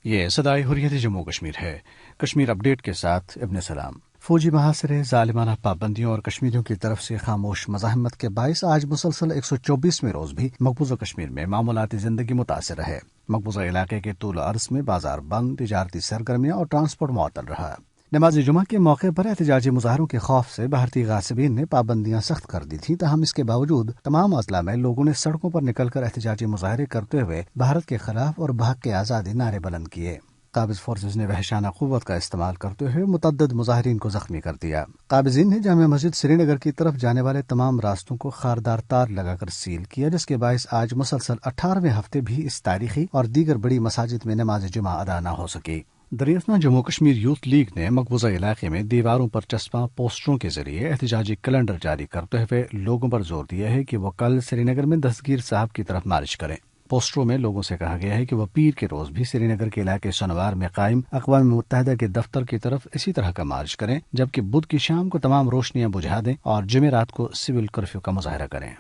یہ صدائے حریت جموں کشمیر ہے۔ کشمیر اپ ڈیٹ کے ساتھ ابن سلام۔ فوجی محاصرے، ظالمانہ پابندیوں اور کشمیریوں کی طرف سے خاموش مزاحمت کے باعث آج مسلسل 124ویں روز بھی مقبوضہ کشمیر میں معمولاتی زندگی متاثر رہے۔ مقبوضہ علاقے کے طول عرض میں بازار بند، تجارتی سرگرمیاں اور ٹرانسپورٹ معطل رہا۔ نماز جمعہ کے موقع پر احتجاجی مظاہروں کے خوف سے بھارتی غاصبین نے پابندیاں سخت کر دی تھیں، تاہم اس کے باوجود تمام اضلاع میں لوگوں نے سڑکوں پر نکل کر احتجاجی مظاہرے کرتے ہوئے بھارت کے خلاف اور بھاگ کے آزادی نعرے بلند کیے۔ قابض فورسز نے وحشانہ قوت کا استعمال کرتے ہوئے متعدد مظاہرین کو زخمی کر دیا۔ قابضین نے جامع مسجد سری نگر کی طرف جانے والے تمام راستوں کو خاردار تار لگا کر سیل کیا، جس کے باعث آج مسلسل 18ویں ہفتے بھی اس تاریخی اور دیگر بڑی مساجد میں نماز جمعہ ادا نہ ہو سکی۔ دریاسنا جموں کشمیر یوتھ لیگ نے مقبوضہ علاقے میں دیواروں پر چسپاں پوسٹروں کے ذریعے احتجاجی کیلنڈر جاری کرتے ہوئے لوگوں پر زور دیا ہے کہ وہ کل سری نگر میں دستگیر صاحب کی طرف مارچ کریں۔ پوسٹروں میں لوگوں سے کہا گیا ہے کہ وہ پیر کے روز بھی سری نگر کے علاقے سنوار میں قائم اقوام متحدہ کے دفتر کی طرف اسی طرح کا مارچ کریں، جبکہ بدھ کی شام کو تمام روشنیاں بجھا دیں اور جمعرات کو سول کرفیو کا مظاہرہ کریں۔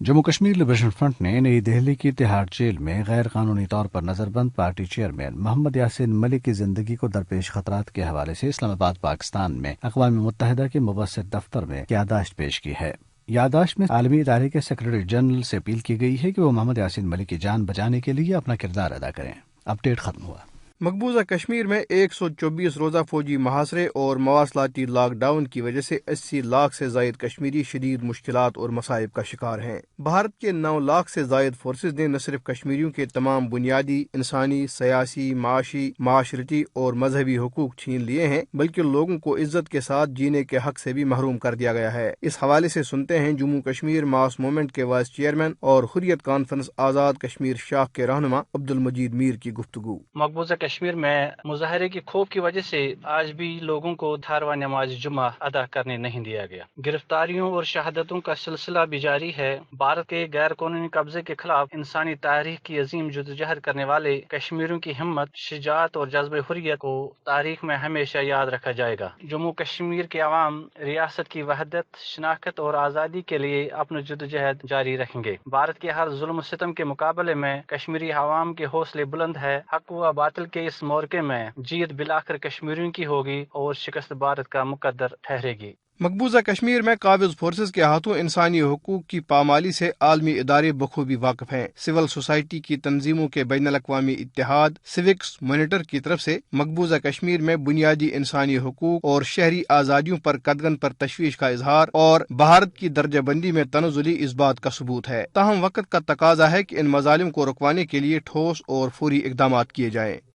جموں کشمیر لبریشن فرنٹ نے نئی دہلی کی تہاڑ جیل میں غیر قانونی طور پر نظر بند پارٹی چیئرمین محمد یاسین ملک کی زندگی کو درپیش خطرات کے حوالے سے اسلام آباد پاکستان میں اقوام متحدہ کے مبعثر دفتر میں یادداشت پیش کی ہے۔ یادداشت میں عالمی ادارے کے سیکرٹری جنرل سے اپیل کی گئی ہے کہ وہ محمد یاسین ملک کی جان بچانے کے لیے اپنا کردار ادا کریں۔ اپ ڈیٹ ختم ہوا۔ مقبوضہ کشمیر میں 124 روزہ فوجی محاصرے اور مواصلاتی لاک ڈاؤن کی وجہ سے 80 لاکھ سے زائد کشمیری شدید مشکلات اور مصائب کا شکار ہیں۔ بھارت کے 9 لاکھ سے زائد فورسز نے نہ صرف کشمیریوں کے تمام بنیادی انسانی، سیاسی، معاشی، معاشرتی اور مذہبی حقوق چھین لیے ہیں، بلکہ لوگوں کو عزت کے ساتھ جینے کے حق سے بھی محروم کر دیا گیا ہے۔ اس حوالے سے سنتے ہیں جموں کشمیر ماس موومنٹ کے وائس چیئرمین اور حریت کانفرنس آزاد کشمیر شاخ کے رہنما عبد المجید میر کی گفتگو۔ مقبوضہ کشمیر میں مظاہرے کی خوف کی وجہ سے آج بھی لوگوں کو دھاروا نماز جمعہ ادا کرنے نہیں دیا گیا۔ گرفتاریوں اور شہادتوں کا سلسلہ بھی جاری ہے۔ بھارت کے غیر قانونی قبضے کے خلاف انسانی تاریخ کی عظیم جدوجہد کرنے والے کشمیریوں کی ہمت، شجاعت اور جذبہ حریت کو تاریخ میں ہمیشہ یاد رکھا جائے گا۔ جموں کشمیر کے عوام ریاست کی وحدت، شناخت اور آزادی کے لیے اپنی جدوجہد جاری رکھیں گے۔ بھارت کے ہر ظلم و ستم کے مقابلے میں کشمیری عوام کے حوصلے بلند ہے۔ حق و باطل کے اس مورچے میں جیت بالآخر کشمیریوں کی ہوگی اور شکست بھارت کا مقدر ٹھہرے گی۔ مقبوضہ کشمیر میں قابض فورسز کے ہاتھوں انسانی حقوق کی پامالی سے عالمی ادارے بخوبی واقف ہیں۔ سول سوسائٹی کی تنظیموں کے بین الاقوامی اتحاد سیوکس مانیٹر کی طرف سے مقبوضہ کشمیر میں بنیادی انسانی حقوق اور شہری آزادیوں پر قدغن پر تشویش کا اظہار اور بھارت کی درجہ بندی میں تنزلی اس بات کا ثبوت ہے۔ تاہم وقت کا تقاضا ہے کہ ان مظالم کو رکوانے کے لیے ٹھوس اور فوری اقدامات کیے جائیں۔